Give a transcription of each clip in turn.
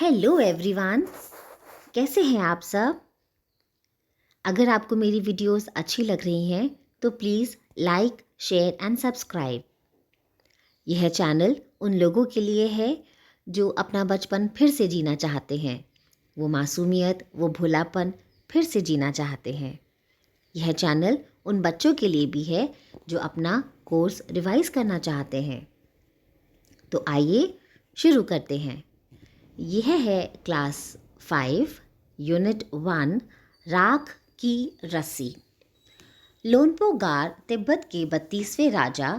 Hello everyone, कैसे हैं आप सब। अगर आपको मेरी वीडियोस अच्छी लग रही हैं तो please like, share and subscribe. यह चैनल उन लोगों के लिए है जो अपना बचपन फिर से जीना चाहते हैं। वो मासूमियत, वो भोलापन फिर से जीना चाहते हैं। यह चैनल उन बच्चों के लिए भी है जो अपना कोर्स रिवाइज करना चाहते हैं। तो आइए शुरू करते हैं। यह है क्लास 5 यूनिट 1 राख की रस्सी। लोनपो गार तिब्बत के 32वें राजा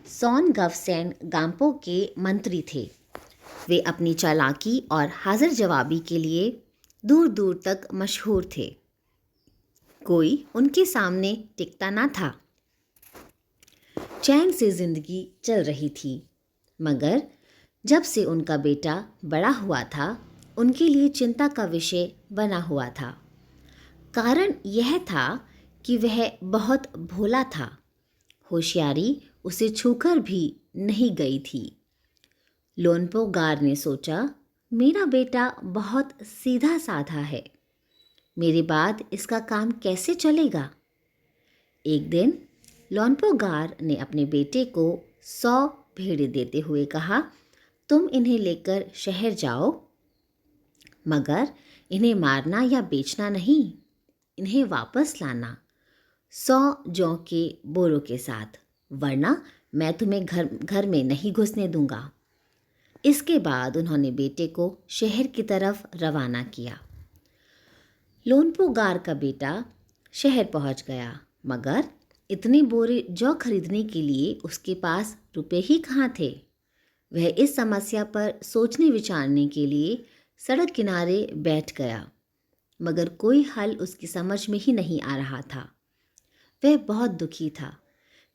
सोनगवसेन गाम्पो के मंत्री थे। वे अपनी चालाकी और हाजिर जवाबी के लिए दूर दूर तक मशहूर थे। कोई उनके सामने टिकता ना था। चैन से जिंदगी चल रही थी, मगर जब से उनका बेटा बड़ा हुआ था उनके लिए चिंता का विषय बना हुआ था। कारण यह था कि वह बहुत भोला था। होशियारी उसे छूकर भी नहीं गई थी। लोनपो गार ने सोचा, मेरा बेटा बहुत सीधा साधा है, मेरे बाद इसका काम कैसे चलेगा। एक दिन लोनपो गार ने अपने बेटे को 100 भेड़ें देते हुए कहा, तुम इन्हें लेकर शहर जाओ, मगर इन्हें मारना या बेचना नहीं, इन्हें वापस लाना 100 जौ के बोरों के साथ, वरना मैं तुम्हें घर में नहीं घुसने दूंगा। इसके बाद उन्होंने बेटे को शहर की तरफ रवाना किया। लोनपो गार का बेटा शहर पहुंच गया, मगर इतने बोरे जौ खरीदने के लिए उसके पास रुपए ही कहाँ थे। वह इस समस्या पर सोचने विचारने के लिए सड़क किनारे बैठ गया, मगर कोई हल उसकी समझ में ही नहीं आ रहा था। वह बहुत दुखी था।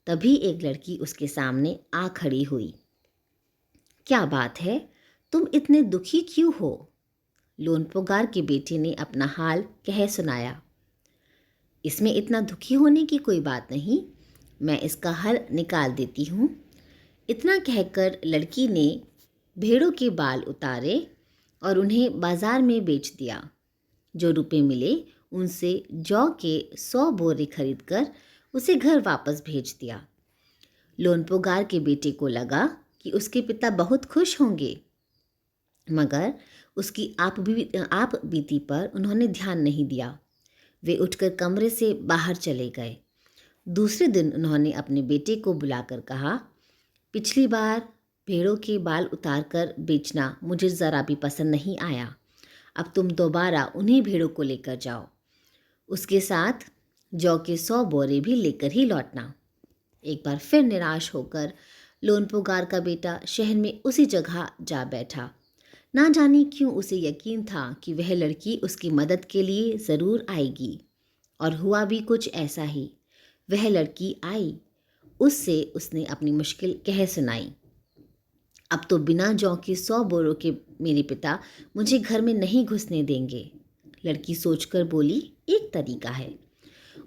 तभी एक लड़की उसके सामने आ खड़ी हुई। क्या बात है, तुम इतने दुखी क्यों हो? लोनपो गार के बेटे ने अपना हाल कह सुनाया। इसमें इतना दुखी होने की कोई बात नहीं, मैं इसका हल निकाल देती हूँ। इतना कहकर लड़की ने भेड़ों के बाल उतारे और उन्हें बाजार में बेच दिया। जो रुपए मिले उनसे जौ के 100 बोरे खरीदकर उसे घर वापस भेज दिया। लोनपो गार के बेटे को लगा कि उसके पिता बहुत खुश होंगे, मगर उसकी आप बीती पर उन्होंने ध्यान नहीं दिया। वे उठकर कमरे से बाहर चले गए। दूसरे दिन उन्होंने अपने बेटे को बुलाकर कहा, पिछली बार भेड़ों के बाल उतारकर बेचना मुझे ज़रा भी पसंद नहीं आया। अब तुम दोबारा उन्हीं भेड़ों को लेकर जाओ। उसके साथ जौ के 100 बोरे भी लेकर ही लौटना। एक बार फिर निराश होकर लोनपो गार का बेटा शहर में उसी जगह जा बैठा। ना जाने क्यों उसे यकीन था कि वह लड़की उसकी मदद के लिए ज़रूर आएगी, और हुआ भी कुछ ऐसा ही। वह लड़की आई। उससे उसने अपनी मुश्किल कह सुनाई। अब तो बिना जौ के 100 बोरों के मेरे पिता मुझे घर में नहीं घुसने देंगे। लड़की सोचकर बोली, एक तरीका है।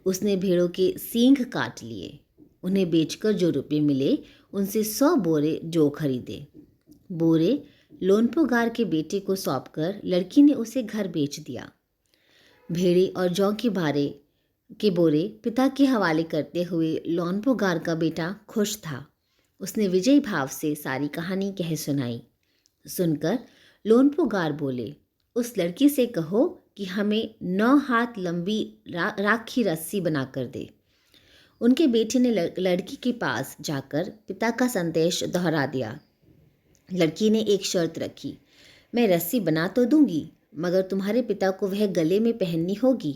उसने भेड़ों के सींग काट लिए। उन्हें बेचकर जो रुपए मिले उनसे 100 बोरे जौ खरीदे। बोरे लोनपो गार के बेटे को सौंपकर लड़की ने उसे घर बेच दिया। भेड़े और जौ के बोरे पिता के हवाले करते हुए लोनपो गार का बेटा खुश था। उसने विजयी भाव से सारी कहानी कह सुनाई। सुनकर लोनपो गार बोले, उस लड़की से कहो कि हमें 9 हाथ लंबी राख की रस्सी बनाकर दे। उनके बेटे ने लड़की के पास जाकर पिता का संदेश दोहरा दिया। लड़की ने एक शर्त रखी, मैं रस्सी बना तो दूंगी, मगर तुम्हारे पिता को वह गले में पहननी होगी।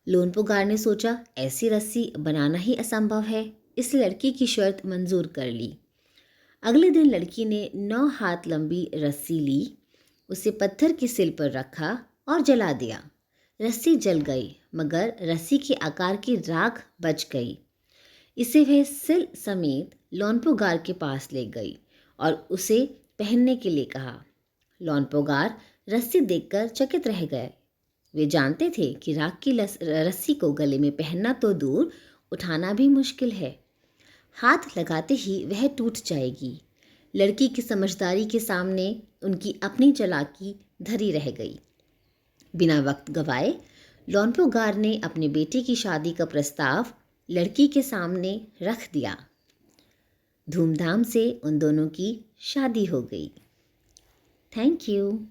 लोनपो गार ने सोचा, ऐसी रस्सी बनाना ही असंभव है, इसलिए लड़की की शर्त मंजूर कर ली। अगले दिन लड़की ने 9 हाथ लंबी रस्सी ली, उसे पत्थर की सिल पर रखा और जला दिया। रस्सी जल गई, मगर रस्सी के आकार की राख बच गई। इसे वह सिल समेत लोनपो गार के पास ले गई और उसे पहनने के लिए कहा। लोनपो गार रस्सी देखकर चकित रह गए। वे जानते थे कि राख की रस्सी को गले में पहनना तो दूर, उठाना भी मुश्किल है। हाथ लगाते ही वह टूट जाएगी। लड़की की समझदारी के सामने उनकी अपनी चालाकी धरी रह गई। बिना वक्त गवाए लोनपोगार ने अपने बेटे की शादी का प्रस्ताव लड़की के सामने रख दिया। धूमधाम से उन दोनों की शादी हो गई। Thank you.